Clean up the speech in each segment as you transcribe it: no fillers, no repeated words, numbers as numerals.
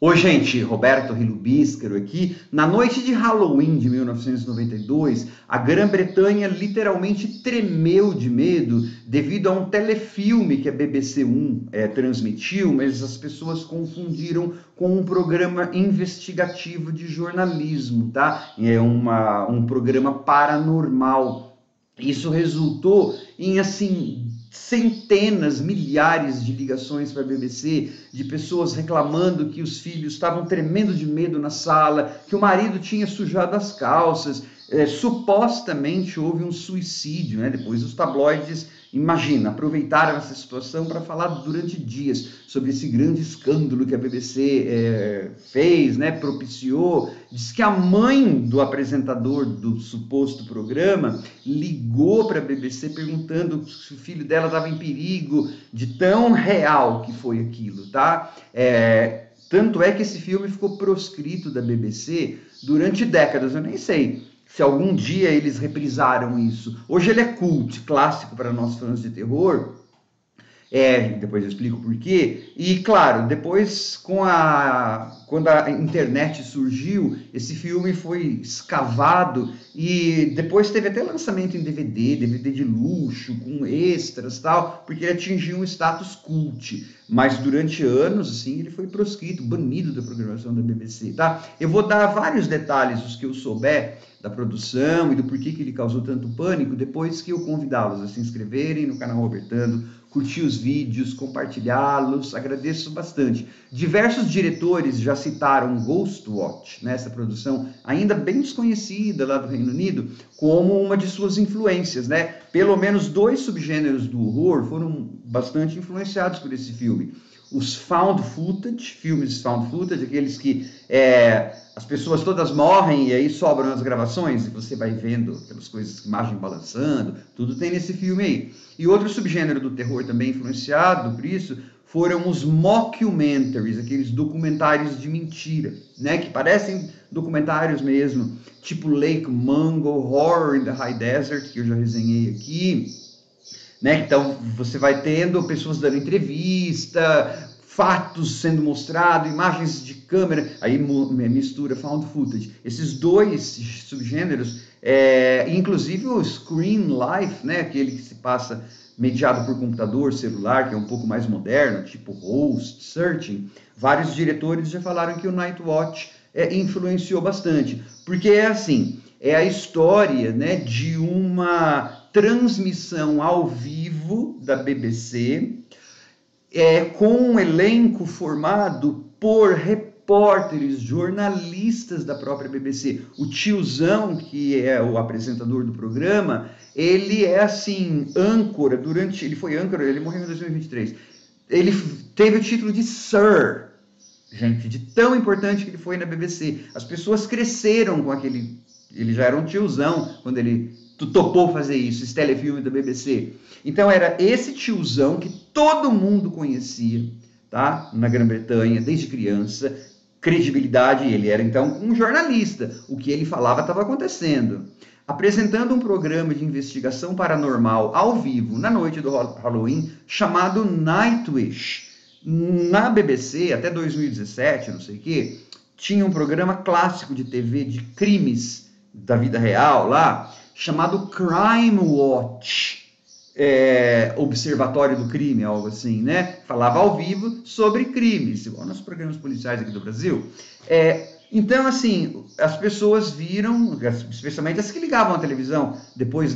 Oi, gente, Roberto Rilubíscaro aqui. Na noite de Halloween de 1992, a Grã-Bretanha literalmente tremeu de medo devido a um telefilme que a BBC One transmitiu, mas as pessoas confundiram com um programa investigativo de jornalismo, tá? Um programa paranormal. Isso resultou em, assim, centenas, milhares de ligações para a BBC, de pessoas reclamando que os filhos estavam tremendo de medo na sala, que o marido tinha sujado as calças, supostamente houve um suicídio, né? Depois os tabloides, imagina, aproveitaram essa situação para falar durante dias sobre esse grande escândalo que a BBC fez, né? Propiciou. Diz que a mãe do apresentador do suposto programa ligou para a BBC perguntando se o filho dela estava em perigo, de tão real que foi aquilo, tá? Tanto é que esse filme ficou proscrito da BBC durante décadas, eu nem sei se algum dia eles reprisaram isso. Hoje ele é cult, clássico para nós fãs de terror. Depois eu explico por quê. E claro, depois quando a internet surgiu, esse filme foi escavado e depois teve até lançamento em DVD de luxo, com extras e tal, porque ele atingiu um status cult. Mas durante anos, assim, ele foi proscrito, banido da programação da BBC, tá? Eu vou dar vários detalhes, os que eu souber da produção e do porquê que ele causou tanto pânico, depois que eu convidá-los a se inscreverem no canal Robertando, curtir os vídeos, compartilhá-los, agradeço bastante. Diversos diretores já citaram Ghostwatch, né, essa produção ainda bem desconhecida lá do Reino Unido, como uma de suas influências, né? Pelo menos 2 subgêneros do horror foram bastante influenciados por esse filme. Os found footage, filmes found footage, aqueles que as pessoas todas morrem e aí sobram as gravações e você vai vendo aquelas coisas, imagem balançando, tudo tem nesse filme aí. E outro subgênero do terror também influenciado por isso foram os mockumentaries, aqueles documentários de mentira, né, que parecem documentários mesmo, tipo Lake Mungo, Horror in the High Desert, que eu já resenhei aqui, né? Então você vai tendo pessoas dando entrevista, fatos sendo mostrados, imagens de câmera, aí mistura found footage. Esses 2 subgêneros, inclusive o Screen Life, né? Aquele que se passa mediado por computador, celular, que é um pouco mais moderno, tipo Host, Searching, vários diretores já falaram que o Night Watch influenciou bastante, porque é assim, é a história, né, de uma transmissão ao vivo da BBC, com um elenco formado por repórteres, jornalistas da própria BBC. O tiozão, que é o apresentador do programa, ele é assim, âncora, ele foi âncora, ele morreu em 2023. Ele teve o título de Sir, gente, de tão importante que ele foi na BBC. As pessoas cresceram com aquele... Ele já era um tiozão quando ele topou fazer isso, esse telefilme da BBC. Então era esse tiozão que todo mundo conhecia, tá? Na Grã-Bretanha, desde criança, credibilidade, ele era então um jornalista, o que ele falava estava acontecendo. Apresentando um programa de investigação paranormal ao vivo na noite do Halloween, chamado Nightwish. Na BBC, até 2017, não sei o quê, tinha um programa clássico de TV de crimes da vida real lá, chamado Crime Watch, Observatório do Crime, algo assim, né? Falava ao vivo sobre crimes, igual nos programas policiais aqui do Brasil. Então, assim, as pessoas viram, especialmente as que ligavam a televisão depois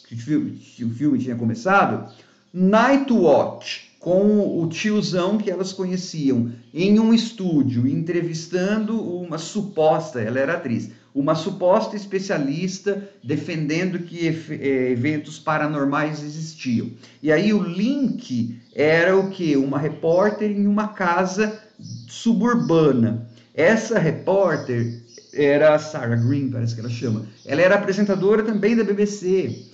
que o filme tinha começado, Night Watch, com o tiozão que elas conheciam, em um estúdio, entrevistando uma suposta, ela era atriz, uma suposta especialista defendendo que eventos paranormais existiam. E aí o link era o quê? Uma repórter em uma casa suburbana. Essa repórter era a Sarah Green, parece que ela chama. Ela era apresentadora também da BBC.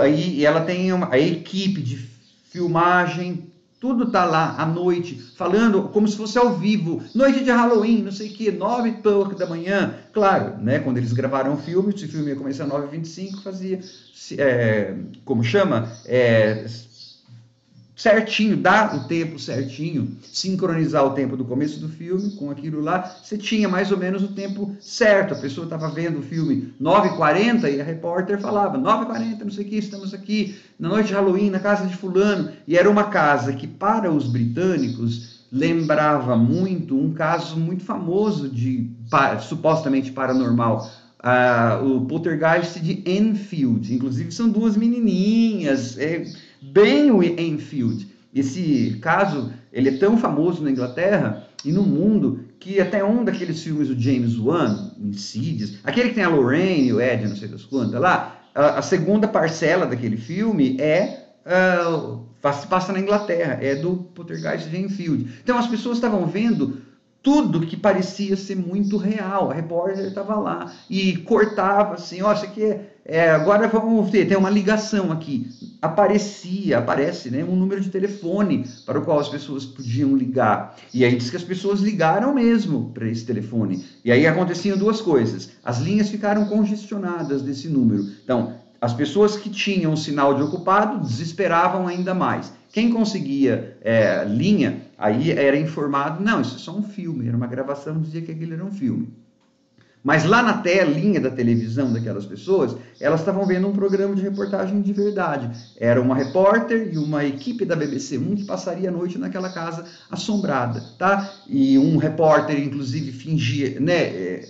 Aí ela tem a equipe de filmagem, tudo tá lá à noite, falando como se fosse ao vivo, noite de Halloween, não sei o que, 9h da manhã. Claro, né, quando eles gravaram o filme, se o filme ia começar às 9h25, fazia, como chama? certinho, dar o tempo certinho, sincronizar o tempo do começo do filme com aquilo lá, você tinha mais ou menos o tempo certo. A pessoa estava vendo o filme 9h40 e a repórter falava 9h40, não sei o que, estamos aqui na noite de Halloween, na casa de fulano. E era uma casa que, para os britânicos, lembrava muito um caso muito famoso de supostamente paranormal, o Poltergeist de Enfield. Inclusive são duas menininhas, bem o Enfield. Esse caso, ele é tão famoso na Inglaterra e no mundo que até um daqueles filmes do James Wan, Insidious, aquele que tem a Lorraine e o Ed, não sei das quantas lá, a segunda parcela daquele filme passa na Inglaterra, é do Poltergeist de Enfield. Então as pessoas estavam vendo tudo que parecia ser muito real. A repórter estava lá e cortava assim, ó, isso aqui agora vamos ver, tem uma ligação aqui. Aparece, né, um número de telefone para o qual as pessoas podiam ligar. E aí diz que as pessoas ligaram mesmo para esse telefone. E aí aconteciam duas coisas. As linhas ficaram congestionadas desse número. Então, as pessoas que tinham o sinal de ocupado desesperavam ainda mais. Quem conseguia linha, aí era informado, não, isso é só um filme, era uma gravação, dizia que aquilo era um filme. Mas lá na telinha da televisão daquelas pessoas, elas estavam vendo um programa de reportagem de verdade. Era uma repórter e uma equipe da BBC1 que passaria a noite naquela casa assombrada, tá? E um repórter, inclusive, fingia, né,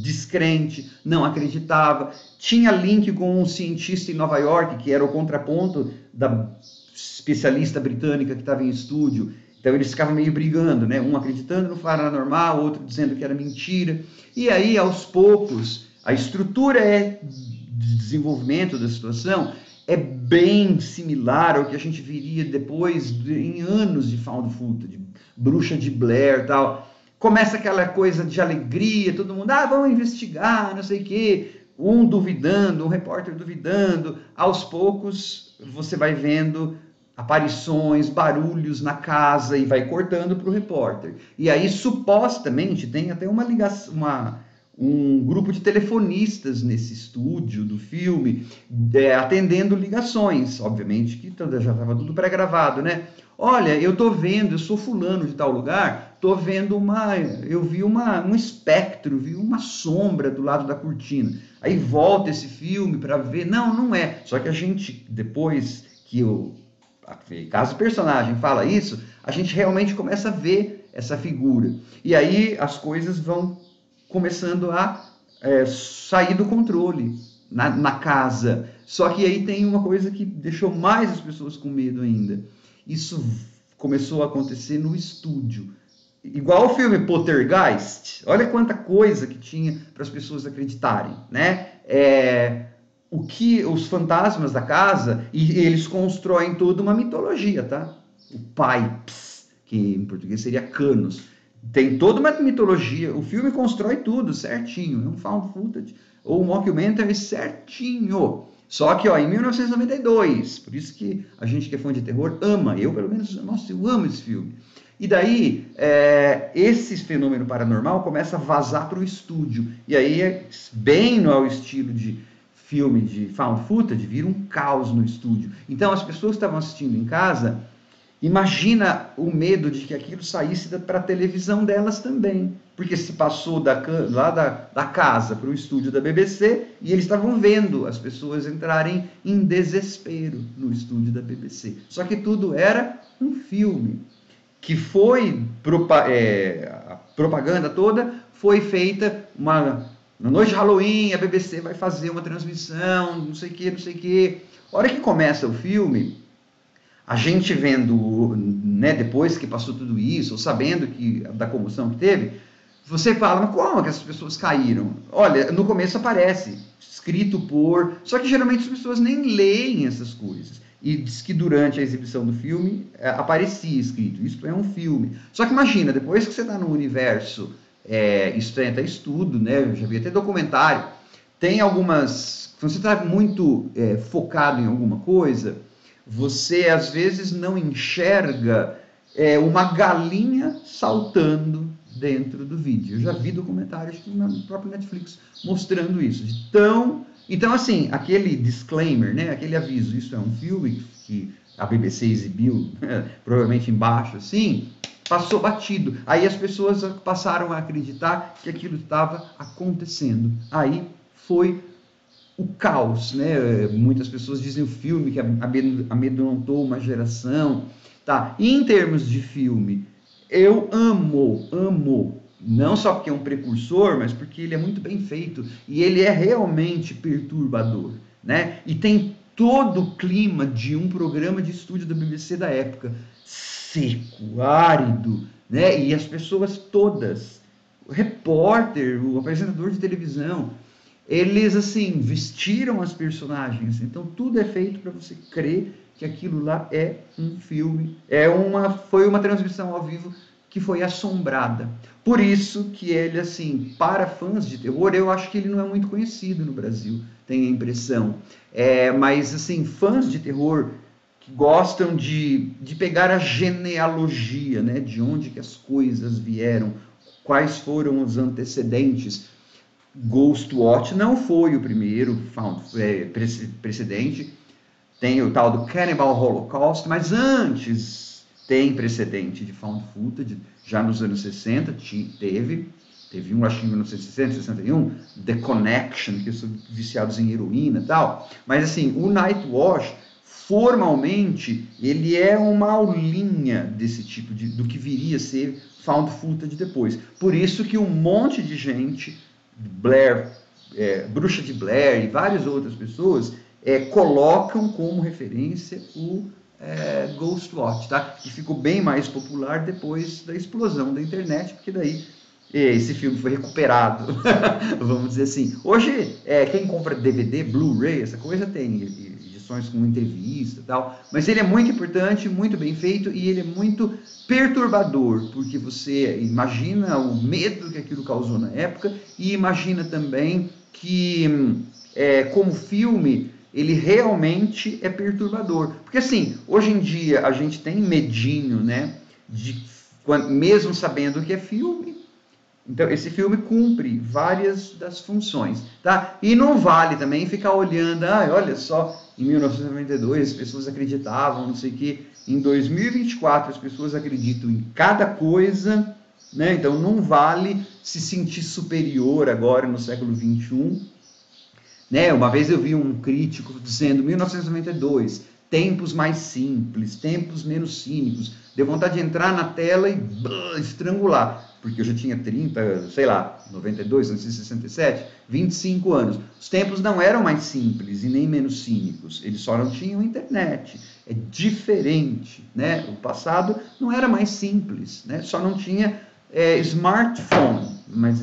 descrente, não acreditava. Tinha link com um cientista em Nova York, que era o contraponto da especialista britânica que estava em estúdio. Então eles ficavam meio brigando, né? Um acreditando no paranormal, outro dizendo que era mentira. E aí, aos poucos, a estrutura de desenvolvimento da situação é bem similar ao que a gente viria depois, em anos de found footage, de Bruxa de Blair e tal. Começa aquela coisa de alegria, todo mundo, vamos investigar, não sei o quê. Um duvidando, um repórter duvidando. Aos poucos, você vai vendo aparições, barulhos na casa e vai cortando para o repórter. E aí, supostamente, tem até uma ligação, um grupo de telefonistas nesse estúdio do filme, atendendo ligações, obviamente, que já estava tudo pré-gravado, né? Olha, eu sou fulano de tal lugar, eu vi um espectro, vi uma sombra do lado da cortina. Aí volta esse filme para ver, não é. Só que a gente, depois que caso o personagem fala isso, a gente realmente começa a ver essa figura. E aí as coisas vão começando a sair do controle na casa. Só que aí tem uma coisa que deixou mais as pessoas com medo ainda. Isso começou a acontecer no estúdio. Igual o filme Poltergeist. Olha quanta coisa que tinha para as pessoas acreditarem, né? O que os fantasmas da casa, e eles constroem toda uma mitologia, tá? O Pipes, que em português seria Canos, tem toda uma mitologia. O filme constrói tudo certinho, é um found footage ou um mockumentary certinho. Só que, em 1992, por isso que a gente que é fã de terror ama, eu pelo menos, nossa, eu amo esse filme. E daí, esse fenômeno paranormal começa a vazar para o estúdio. E aí, bem ao estilo de filme de found footage, vira um caos no estúdio. Então, as pessoas que estavam assistindo em casa, imagina o medo de que aquilo saísse para a televisão delas também. Porque se passou lá da casa para o estúdio da BBC e eles estavam vendo as pessoas entrarem em desespero no estúdio da BBC. Só que tudo era um filme que foi a propaganda toda foi feita na noite de Halloween, a BBC vai fazer uma transmissão, não sei o que. A hora que começa o filme, a gente vendo, né, depois que passou tudo isso, ou sabendo da comoção que teve, você fala, mas como que essas pessoas caíram? Olha, no começo aparece, escrito por... Só que geralmente as pessoas nem leem essas coisas. E diz que durante a exibição do filme aparecia escrito, isso é um filme. Só que imagina, depois que você está no universo, isso tem até estudo, né? Eu já vi até documentário, tem algumas... Quando você está muito focado em alguma coisa, você às vezes não enxerga uma galinha saltando dentro do vídeo. Eu já vi documentários no próprio Netflix mostrando isso. Então, assim, aquele disclaimer, né, aquele aviso, isso é um filme que a BBC exibiu, provavelmente embaixo, assim, passou batido. Aí as pessoas passaram a acreditar que aquilo estava acontecendo. Aí foi o caos, né? Muitas pessoas dizem o filme que amedrontou uma geração, tá? E em termos de filme, eu amo, não só porque é um precursor, mas porque ele é muito bem feito e ele é realmente perturbador, né? E tem todo o clima de um programa de estúdio da BBC da época, seco, árido, né? E as pessoas todas, o repórter, o apresentador de televisão, eles assim vestiram as personagens, então tudo é feito para você crer que aquilo lá é um filme, foi uma transmissão ao vivo que foi assombrada. Por isso que ele assim, para fãs de terror, eu acho que ele não é muito conhecido no Brasil, tenho a impressão. Mas assim, fãs de terror que gostam de pegar a genealogia, né, de onde que as coisas vieram, quais foram os antecedentes. Ghostwatch não foi o primeiro precedente, tem o tal do Cannibal Holocaust, mas antes tem precedente de found footage, já nos anos 60 teve um, acho que em 1960, 61, The Connection, que são viciados em heroína e tal, mas assim, o Nightwatch, formalmente, ele é uma aulinha desse tipo, do que viria a ser found footage depois. Por isso que um monte de gente, Blair, Bruxa de Blair e várias outras pessoas, colocam como referência o Ghostwatch, tá? Que ficou bem mais popular depois da explosão da internet, porque daí esse filme foi recuperado, vamos dizer assim. Hoje, quem compra DVD, Blu-ray, essa coisa tem edições com entrevista e tal, mas ele é muito importante, muito bem feito e ele é muito perturbador, porque você imagina o medo que aquilo causou na época e imagina também que, como filme, ele realmente é perturbador. Porque assim, hoje em dia a gente tem medinho, né, mesmo sabendo que é filme. Então, esse filme cumpre várias das funções, tá? E não vale também ficar olhando, olha só, em 1992 as pessoas acreditavam, não sei o quê. Em 2024 as pessoas acreditam em cada coisa, né? Então não vale se sentir superior agora no século XXI. Né? Uma vez eu vi um crítico dizendo 1992, tempos mais simples, tempos menos cínicos. Deu vontade de entrar na tela e estrangular, porque eu já tinha 30, sei lá, 92, 1967, 25 anos. Os tempos não eram mais simples e nem menos cínicos, eles só não tinham internet. É diferente, né? O passado não era mais simples, né? Só não tinha smartphone, mas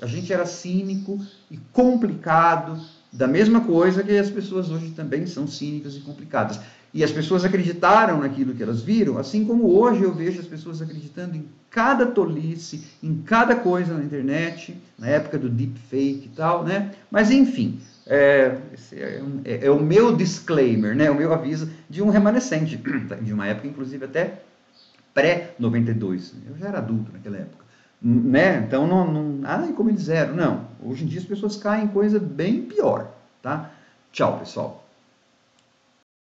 a gente era cínico e complicado, da mesma coisa que as pessoas hoje também são cínicas e complicadas. E as pessoas acreditaram naquilo que elas viram, assim como hoje eu vejo as pessoas acreditando em cada tolice, em cada coisa na internet, na época do deepfake e tal, né? Mas enfim, é o meu disclaimer, né? O meu aviso de um remanescente, de uma época inclusive até pré-92. Eu já era adulto naquela época. Né? Então, como eles eram. Não, hoje em dia as pessoas caem em coisa bem pior. Tá? Tchau, pessoal.